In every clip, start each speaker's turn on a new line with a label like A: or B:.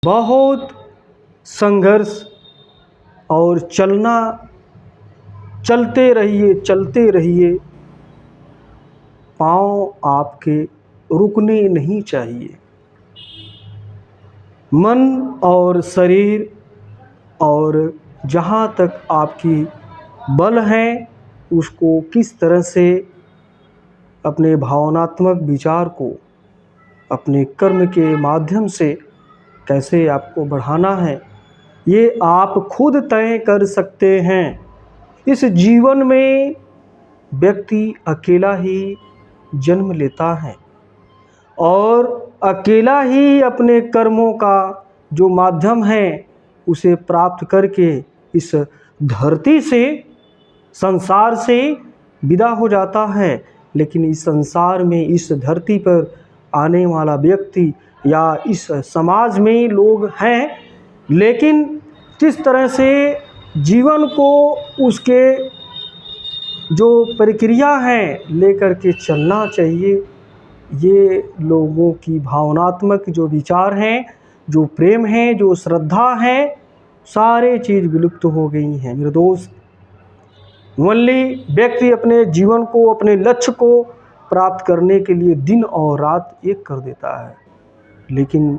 A: बहुत संघर्ष और चलते रहिए, पाँव आपके रुकने नहीं चाहिए। मन और शरीर और जहाँ तक आपकी बल है उसको किस तरह से अपने भावनात्मक विचार को अपने कर्म के माध्यम से कैसे आपको बढ़ाना है, ये आप खुद तय कर सकते हैं। इस जीवन में व्यक्ति अकेला ही जन्म लेता है और अकेला ही अपने कर्मों का जो माध्यम है उसे प्राप्त करके इस धरती से, संसार से विदा हो जाता है। लेकिन इस संसार में, इस धरती पर आने वाला व्यक्ति या इस समाज में लोग हैं, लेकिन किस तरह से जीवन को उसके जो प्रक्रिया है लेकर के चलना चाहिए, ये लोगों की भावनात्मक जो विचार हैं, जो प्रेम है, जो श्रद्धा है, सारे चीज़ विलुप्त हो गई हैं मेरे दोस्त। ओनली व्यक्ति अपने जीवन को, अपने लक्ष्य को प्राप्त करने के लिए दिन और रात एक कर देता है। लेकिन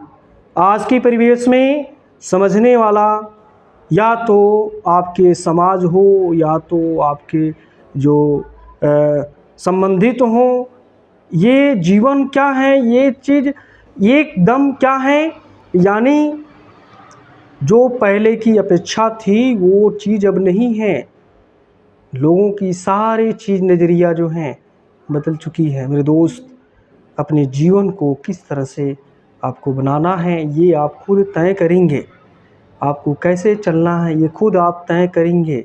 A: आज के परिवेश में समझने वाला या तो आपके समाज हो या तो आपके जो संबंधित हों, ये जीवन क्या है, ये चीज़ एकदम क्या है, यानी जो पहले की अपेक्षा थी वो चीज़ अब नहीं है। लोगों की सारी चीज़, नज़रिया जो हैं बदल चुकी है मेरे दोस्त। अपने जीवन को किस तरह से आपको बनाना है ये आप खुद तय करेंगे। आपको कैसे चलना है ये खुद आप तय करेंगे।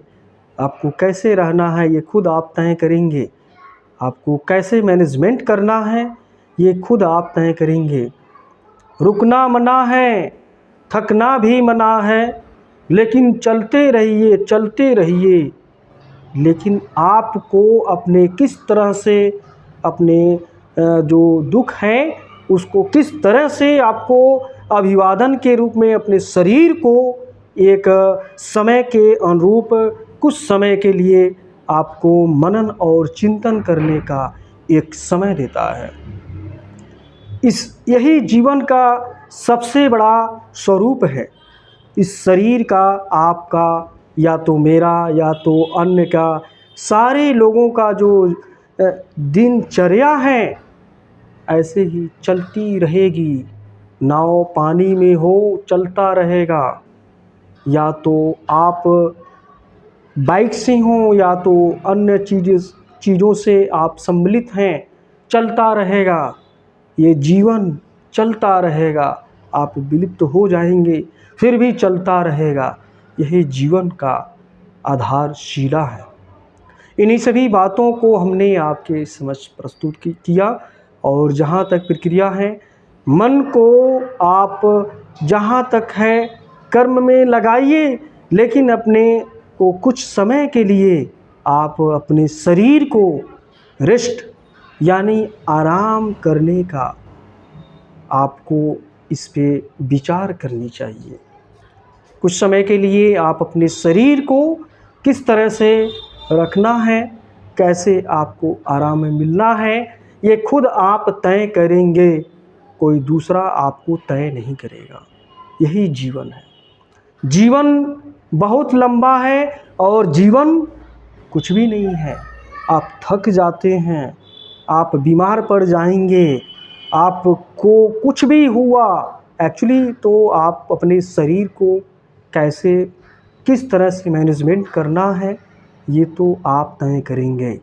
A: आपको कैसे रहना है ये खुद आप तय करेंगे। आपको कैसे मैनेजमेंट करना है ये खुद आप तय करेंगे। रुकना मना है, थकना भी मना है, लेकिन चलते रहिए। लेकिन आपको अपने किस तरह से अपने जो दुख है उसको किस तरह से आपको अभिवादन के रूप में अपने शरीर को एक समय के अनुरूप कुछ समय के लिए आपको मनन और चिंतन करने का एक समय देता है। यही जीवन का सबसे बड़ा स्वरूप है। इस शरीर का, आपका या तो मेरा या तो अन्य का, सारे लोगों का जो दिनचर्या है ऐसे ही चलती रहेगी। नाव पानी में हो चलता रहेगा, या तो आप बाइक से हो या तो अन्य चीज़ों से आप सम्मिलित हैं, चलता रहेगा। ये जीवन चलता रहेगा। आप विलुप्त हो जाएंगे फिर भी चलता रहेगा। यही जीवन का आधारशिला है। इन्हीं सभी बातों को हमने आपके समक्ष प्रस्तुत किया। और जहाँ तक प्रक्रिया है, मन को आप जहाँ तक है कर्म में लगाइए, लेकिन अपने को कुछ समय के लिए आप अपने शरीर को रेस्ट यानी आराम करने का आपको इस पे विचार करनी चाहिए। कुछ समय के लिए आप अपने शरीर को किस तरह से रखना है, कैसे आपको आराम में मिलना है, ये खुद आप तय करेंगे। कोई दूसरा आपको तय नहीं करेगा। यही जीवन है। जीवन बहुत लंबा है और जीवन कुछ भी नहीं है। आप थक जाते हैं, आप बीमार पड़ जाएंगे, आपको कुछ भी हुआ, एक्चुअली तो आप अपने शरीर को कैसे, किस तरह से मैनेजमेंट करना है ये तो आप तय करेंगे।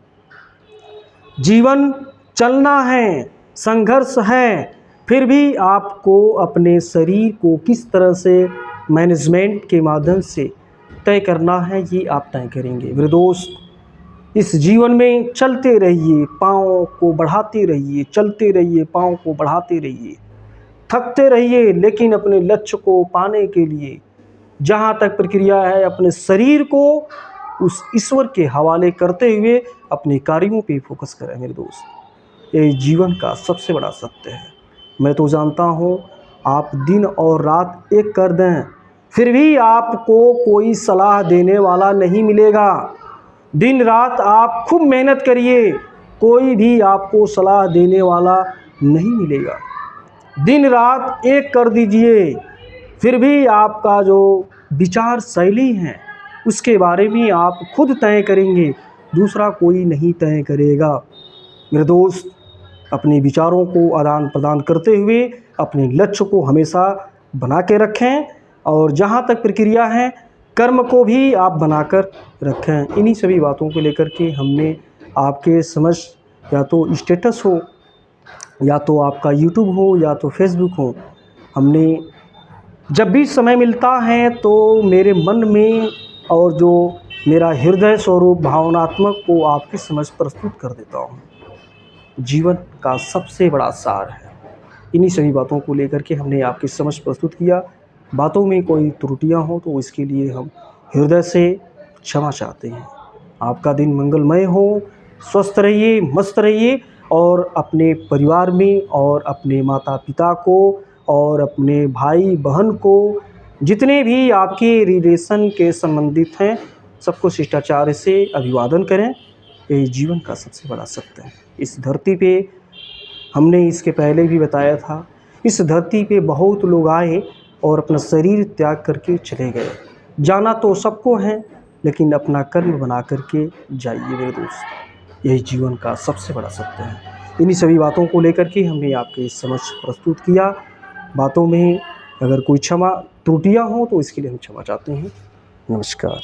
A: जीवन चलना है, संघर्ष है, फिर भी आपको अपने शरीर को किस तरह से मैनेजमेंट के माध्यम से तय करना है ये आप तय करेंगे। मेरे दोस्त, इस जीवन में चलते रहिए, पाँव को बढ़ाते रहिए, चलते रहिए, पाँव को बढ़ाते रहिए, थकते रहिए, लेकिन अपने लक्ष्य को पाने के लिए जहाँ तक प्रक्रिया है अपने शरीर को उस ईश्वर के हवाले करते हुए अपने कार्यों पे फोकस करें। मेरे दोस्त, ये जीवन का सबसे बड़ा सत्य है। मैं तो जानता हूँ आप दिन और रात एक कर दें, फिर भी आपको कोई सलाह देने वाला नहीं मिलेगा। दिन रात आप खूब मेहनत करिए, कोई भी आपको सलाह देने वाला नहीं मिलेगा। दिन रात एक कर दीजिए, फिर भी आपका जो विचार शैली है उसके बारे में आप खुद तय करेंगे, दूसरा कोई नहीं तय करेगा। मेरे दोस्त, अपने विचारों को आदान प्रदान करते हुए अपने लक्ष्य को हमेशा बना के रखें, और जहाँ तक प्रक्रिया है कर्म को भी आप बनाकर रखें। इन्हीं सभी बातों को लेकर के हमने आपके समझ, या तो स्टेटस हो, या तो आपका यूट्यूब हो, या तो फेसबुक हो, हमने जब भी समय मिलता है तो मेरे मन में और जो मेरा हृदय स्वरूप भावनात्मक को आपकी समझ प्रस्तुत कर देता हूँ। जीवन का सबसे बड़ा सार है। इन्हीं सभी बातों को लेकर के हमने आपकी समझ प्रस्तुत किया। बातों में कोई त्रुटियां हो तो इसके लिए हम हृदय से क्षमा चाहते हैं। आपका दिन मंगलमय हो, स्वस्थ रहिए, मस्त रहिए, और अपने परिवार में और अपने माता पिता को और अपने भाई बहन को, जितने भी आपके रिलेशन के संबंधित हैं, सबको शिष्टाचार से अभिवादन करें। यही जीवन का सबसे बड़ा सत्य है। इस धरती पे, हमने इसके पहले भी बताया था, इस धरती पे बहुत लोग आए और अपना शरीर त्याग करके चले गए। जाना तो सबको है, लेकिन अपना कर्म बना करके जाइए मेरे दोस्त। यही जीवन का सबसे बड़ा सत्य है। इन्हीं सभी बातों को लेकर के हमने आपके समझ प्रस्तुत किया। बातों में अगर कोई त्रुटियां हो तो इसके लिए हम क्षमा चाहते हैं। नमस्कार।